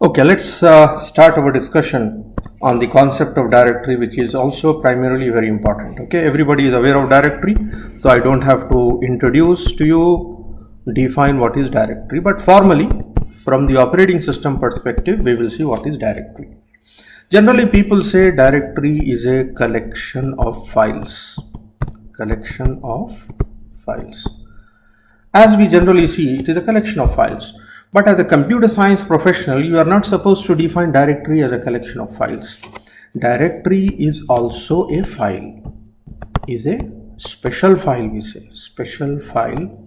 Okay, let's start our discussion on the concept of directory, which is also primarily very important. Okay, everybody is aware of directory, so I don't have to introduce to you, define what is directory, but formally, from the operating system perspective, we will see what is directory. Generally, people say directory is a collection of files. Collection of files. As we generally see, it is a collection of files. But as a computer science professional, you are not supposed to define directory as a collection of files. Directory is also a file, is a special file, we say. Special file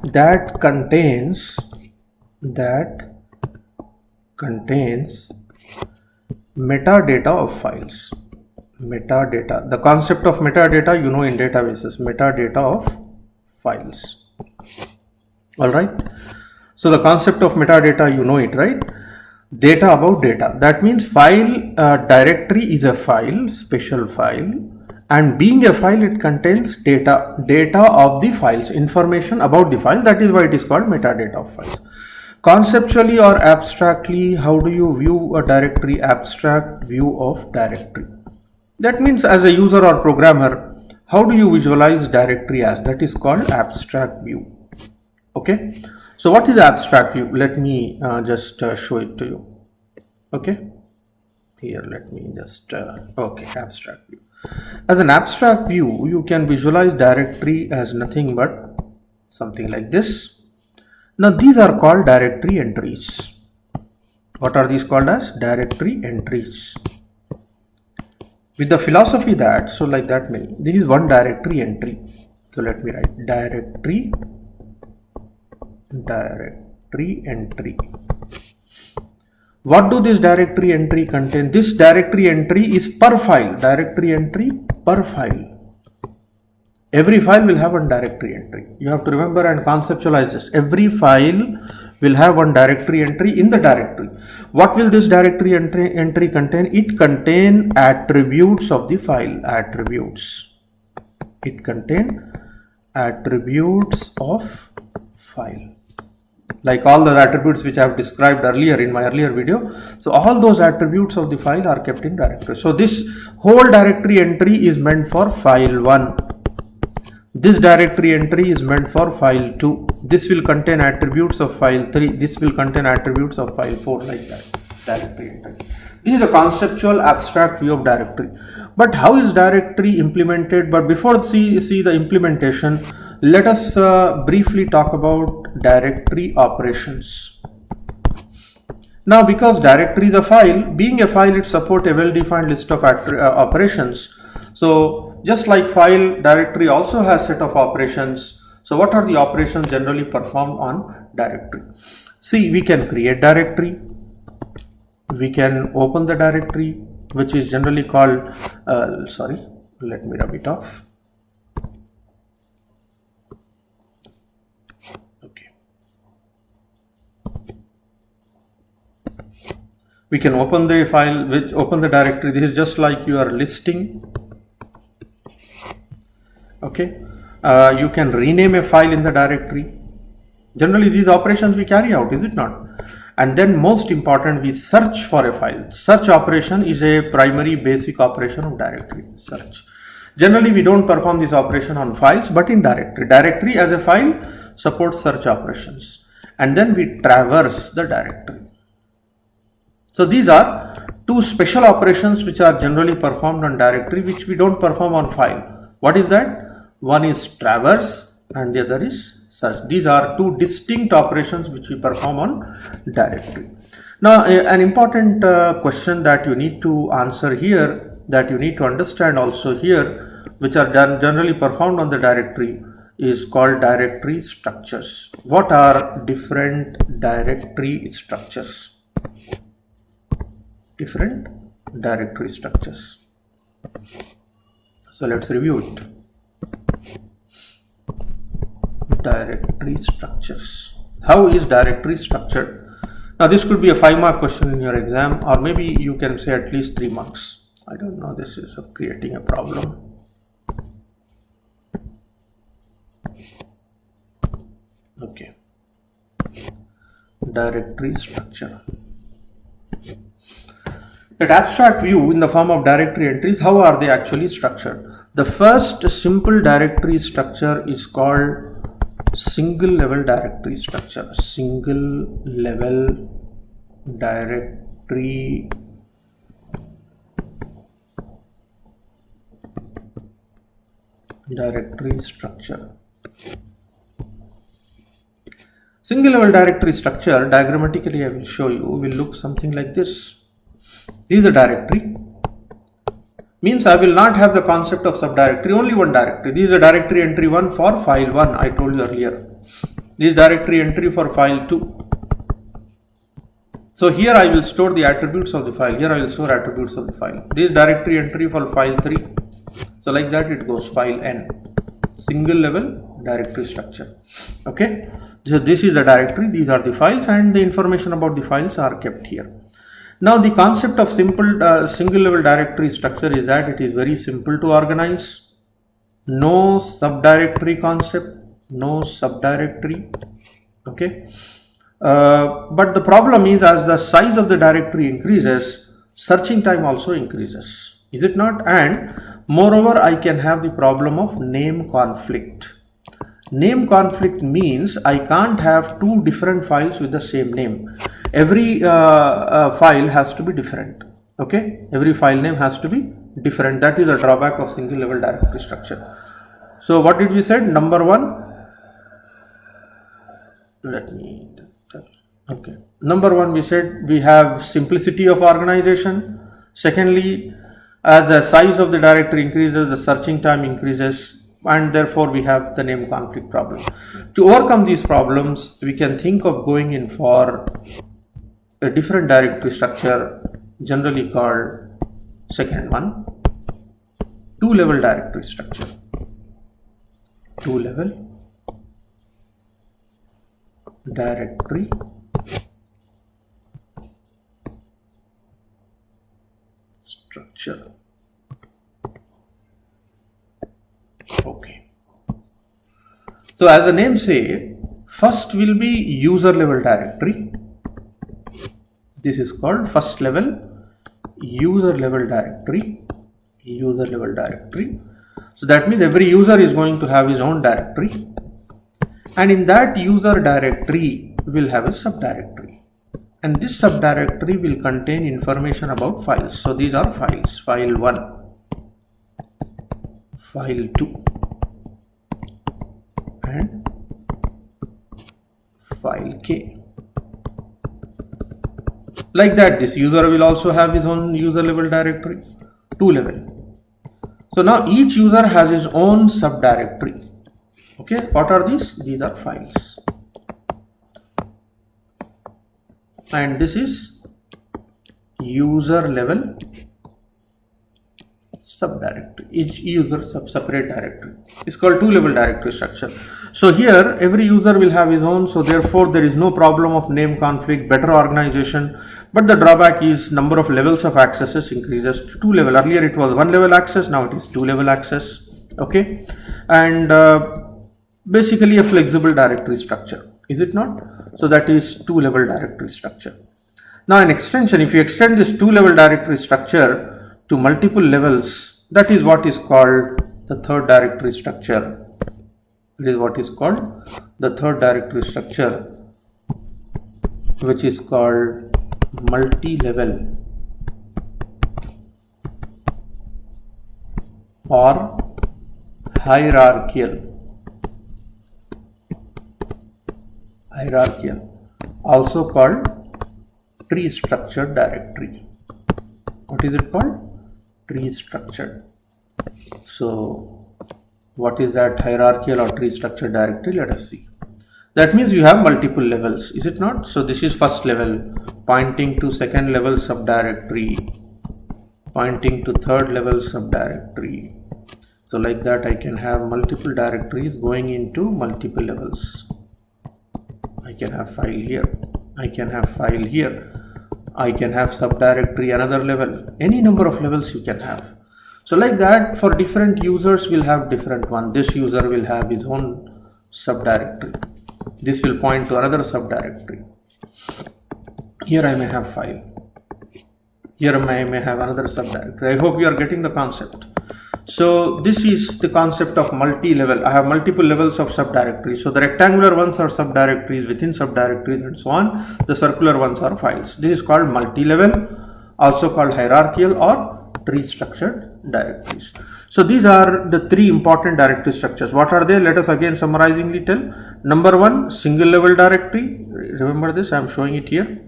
that contains metadata of files. Metadata. The concept of metadata, you know, in databases, metadata of files. All right. So the concept of metadata, you know it, right? Data about data. That means file directory is a file, special file, and being a file, it contains data of the files, information about the file. That is why it is called metadata of files. Conceptually or abstractly, how do you view a directory? Abstract view of directory. That means as a user or programmer, how do you visualize directory as? That is called abstract view. Okay. So what is abstract view? Let me just show it to you. Okay. Here, let me just, okay, abstract view. As an abstract view, you can visualize directory as nothing but something like this. Now, these are called directory entries. What are these called as? Directory entries. With the philosophy that, so like that many, this is one directory entry. So let me write directory entry. What do this directory entry contain? This directory entry is per file. Directory entry per file. Every file will have one directory entry. You have to remember and conceptualize this. Every file will have one directory entry in the directory. What will this directory entry contain? It contain attributes of the file. Attributes. It contain attributes of file. Like all the attributes which I have described earlier in my earlier video. So all those attributes of the file are kept in directory. So this whole directory entry is meant for file 1. This directory entry is meant for file 2. This will contain attributes of file 3. This will contain attributes of file 4, like that. Directory entry. This is a conceptual abstract view of directory. But how is directory implemented? But before see the implementation, let us briefly talk about directory operations. Now, because directory is a file, being a file, it supports a well-defined list of operations. So just like file, directory also has set of operations. So what are the operations generally performed on directory? See, we can create directory. We can open the directory, which is generally called, let me rub it off. Okay. We can open the file, open the directory. This is just like you are listing. Okay. You can rename a file in the directory. Generally, these operations we carry out, is it not? And then most important, we search for a file. Search operation is a primary basic operation of directory, search. Generally, we don't perform this operation on files, but in directory. Directory as a file supports search operations. And then we traverse the directory. So these are two special operations which are generally performed on directory, which we don't perform on file. What is that? One is traverse and the other is search. These are two distinct operations which we perform on directory. Now, an important question that you need to answer here, that you need to understand also here, which are generally performed on the directory, is called directory structures. What are different directory structures? Different directory structures. So let's review it. Directory structures. How is directory structured? Now this could be a 5-mark question in your exam, or maybe you can say at least 3 marks. I don't know, this is creating a problem. Okay. directory structure. That abstract view in the form of directory entries, how are they actually structured? The first simple directory structure is called single level directory structure. Single level directory structure. Single level directory structure, diagrammatically I will show you, will look something like this. This is a directory. Means I will not have the concept of subdirectory, only one directory. This is a directory entry 1 for file 1, I told you earlier. This is directory entry for file 2. So here I will store the attributes of the file. Here I will store attributes of the file. This is directory entry for file 3. So like that it goes, file n. Single level directory structure. Okay. So this is the directory, these are the files, and the information about the files are kept here. Now the concept of simple single level directory structure is that it is very simple to organize. No subdirectory concept, no subdirectory. Okay. But the problem is, as the size of the directory increases, searching time also increases. Is it not? And moreover, I can have the problem of name conflict. Name conflict means I can't have two different files with the same name. Every file has to be different. Okay, every file name has to be different. That is a drawback of single level directory structure. So what did we said? Number one, number one, we said we have simplicity of organization. Secondly, as the size of the directory increases, the searching time increases, and therefore we have the name conflict problem. To overcome these problems, we can think of going in for a different directory structure, generally called second one, two-level directory structure. Two-level directory structure. Okay. So as the name say, first will be user level directory. This is called first level user level directory. User level directory. So that means every user is going to have his own directory, and in that user directory will have a subdirectory, and this subdirectory will contain information about files. So these are files: file 1, file 2, and file K. Like that, this user will also have his own user level directory, two level. So now each user has his own subdirectory. Okay, what are these? These are files, and this is user level subdirectory. Each user separate directory. It's called two-level directory structure. So here every user will have his own, so therefore there is no problem of name conflict, better organization. But the drawback is number of levels of accesses increases to 2 level. Earlier it was 1 level access, now it is 2 level access. Okay, and basically a flexible directory structure, is it not? So that is 2-level directory structure. Now an extension, if you extend this 2-level directory structure to multiple levels, that is what is called the third directory structure. It is what is called the third directory structure, which is called multi-level or hierarchical, also called tree structured directory. What is it called? Tree structured. So what is that hierarchical or tree structured directory? Let us see. That means you have multiple levels, is it not? So this is first level pointing to second level subdirectory, pointing to third level subdirectory. So like that I can have multiple directories going into multiple levels. I can have file here, I can have file here, I can have subdirectory another level, any number of levels you can have. So like that, for different users will have different one. This user will have his own subdirectory. This will point to another subdirectory. Here I may have file. Here I may have another subdirectory. I hope you are getting the concept. So this is the concept of multi-level. I have multiple levels of subdirectories. So the rectangular ones are subdirectories within subdirectories and so on. The circular ones are files. This is called multi-level, also called hierarchical or tree structured directories. So these are the three important directory structures. What are they? Let us again summarizingly tell. Number one, single level directory. Remember this, I am showing it here.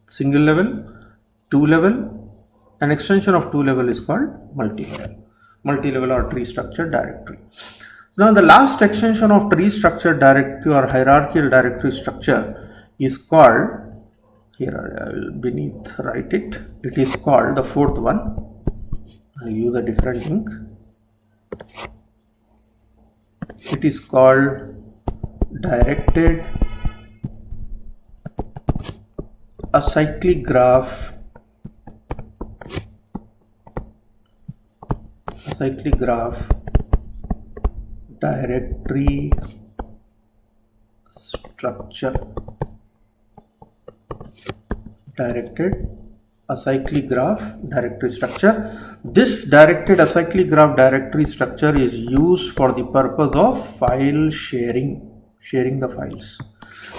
Single level, two level. An extension of two level is called multi-level. Multi-level or tree structured directory. Now the last extension of tree structured directory or hierarchical directory structure is called, here I will beneath write it, it is called the fourth one. I'll use a different ink. It is called directed acyclic graph directory structure. Directed acyclic graph directory structure. This directed acyclic graph directory structure is used for the purpose of file sharing the files.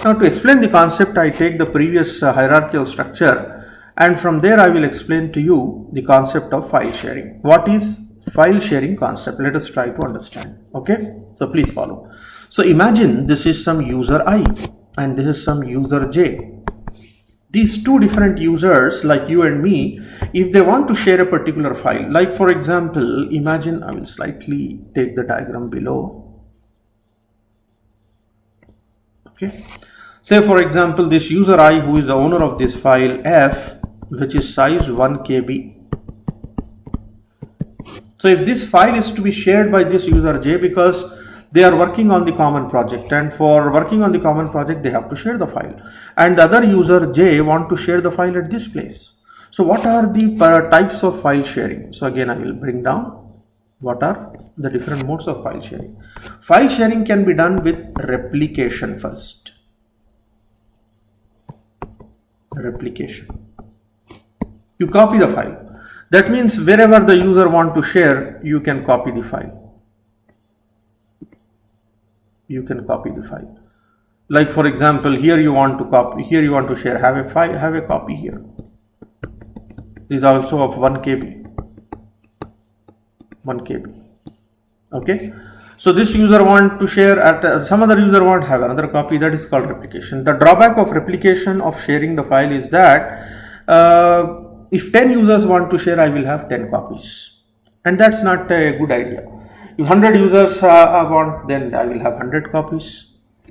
Now to explain the concept, I take the previous hierarchical structure, and from there I will explain to you the concept of file sharing. What is file sharing concept? Let us try to understand. Okay, so please follow. So imagine this is some user I and this is some user J. These two different users like you and me, if they want to share a particular file, like for example, imagine, I will slightly take the diagram below. Okay, say for example this user I, who is the owner of this file F, which is size 1 KB. So if this file is to be shared by this user J, because they are working on the common project, and for working on the common project they have to share the file, and the other user J want to share the file at this place. So what are the types of file sharing? So again I will bring down what are the different modes of file sharing. File sharing can be done with replication first. Replication. You copy the file. That means wherever the user want to share, you can copy the file. You can copy the file. Like for example, here you want to copy, here you want to share, have a file, have a copy here. This is also of 1 KB. 1 KB. Okay. So this user want to share at some other user want to have another copy. That is called replication. The drawback of replication of sharing the file is that if 10 users want to share, I will have 10 copies, and that's not a good idea. If 100 users want, then I will have 100 copies.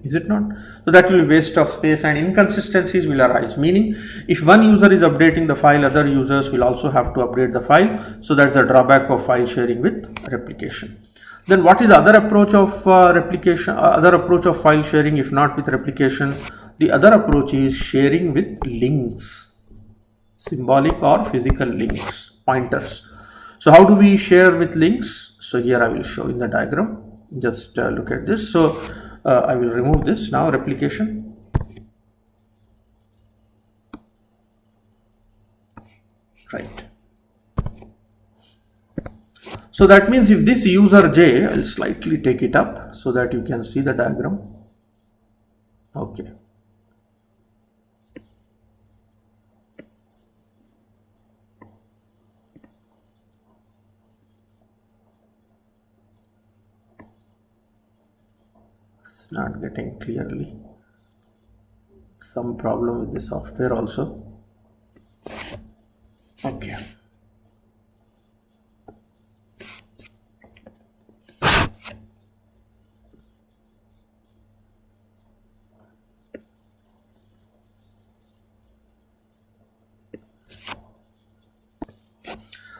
Is it not? So that will be waste of space and inconsistencies will arise. Meaning, if one user is updating the file, other users will also have to update the file. So that's the drawback of file sharing with replication. Then what is the other approach of replication? Other approach of file sharing, if not with replication, the other approach is sharing with links, symbolic or physical links, pointers. So how do we share with links? So here I will show in the diagram. Just look at this. So I will remove this now. Replication. Right. So that means if this user J, I'll slightly take it up so that you can see the diagram. Okay. It's not getting clearly. Some problem with the software also. Okay.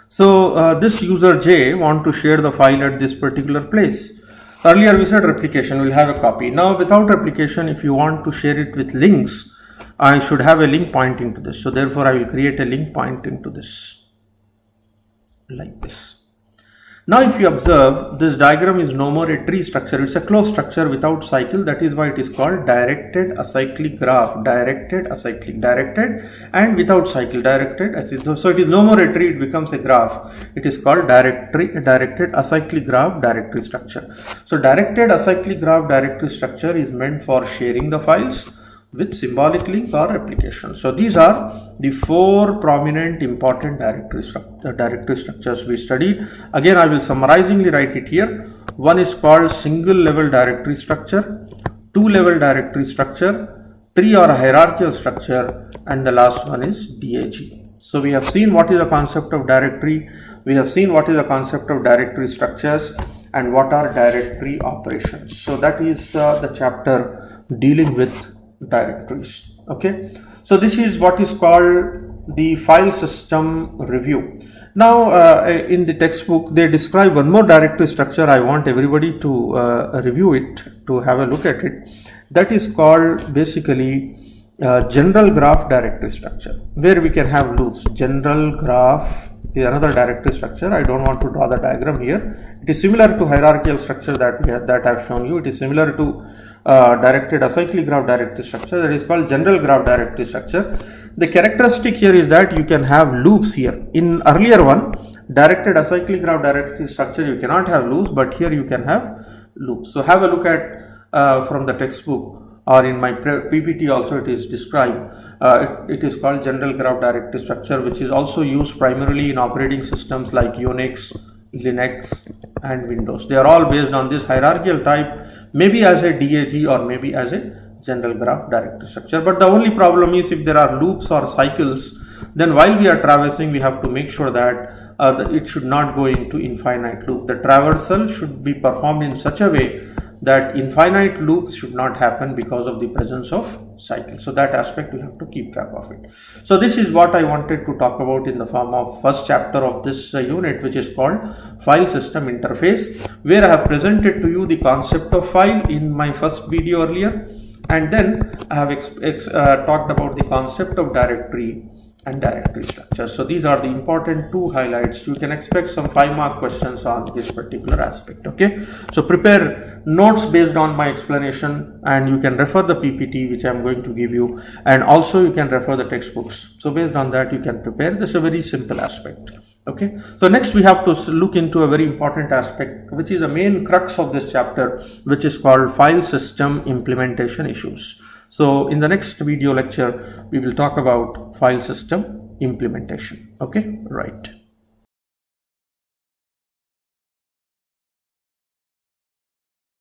So this user J want to share the file at this particular place. Earlier we said replication will have a copy. Now without replication, if you want to share it with links, I should have a link pointing to this. So therefore I will create a link pointing to this like this. Now if you observe, this diagram is no more a tree structure, it's a closed structure without cycle. That is why it is called directed acyclic graph. Directed acyclic, directed and without cycle, directed acyclic. So it is no more a tree, it becomes a graph. It is called directed acyclic graph directory structure. So directed acyclic graph directory structure is meant for sharing the files with symbolic link or replication. So these are the 4 prominent important directory structures we studied. Again, I will summarizingly write it here. One is called single level directory structure, 2 level directory structure, tree or hierarchical structure, and the last one is DAG. So we have seen what is the concept of directory, we have seen what is the concept of directory structures, and what are directory operations. So that is the chapter dealing with directories. Okay, so this is what is called the file system review. Now in the textbook they describe one more directory structure. I want everybody to review it, to have a look at it. That is called basically general graph directory structure, where we can have loops. General graph is another directory structure. I don't want to draw the diagram here. It is similar to hierarchical structure that I've shown you. It is similar to directed acyclic graph directory structure, that is called general graph directory structure. The characteristic here is that you can have loops here. In earlier one, directed acyclic graph directory structure, you cannot have loops, but here you can have loops. So have a look at from the textbook, or in my PPT also it is described. It is called general graph directory structure, which is also used primarily in operating systems like Unix, Linux and Windows. They are all based on this hierarchical type, maybe as a DAG or maybe as a general graph directory structure. But the only problem is, if there are loops or cycles, then while we are traversing, we have to make sure that it should not go into infinite loop. The traversal should be performed in such a way that infinite loops should not happen because of the presence of cycles. So that aspect we have to keep track of it. So this is what I wanted to talk about in the form of first chapter of this unit, which is called file system interface, where I have presented to you the concept of file in my first video earlier, and then I have talked about the concept of directory and directory structure. So these are the important 2 highlights. You can expect some 5-mark questions on this particular aspect. Okay, so prepare notes based on my explanation, and you can refer the PPT which I am going to give you, and also you can refer the textbooks. So based on that you can prepare. This is a very simple aspect. Okay, so next we have to look into a very important aspect, which is the main crux of this chapter, which is called file system implementation issues. So in the next video lecture, we will talk about file system implementation. Okay, right.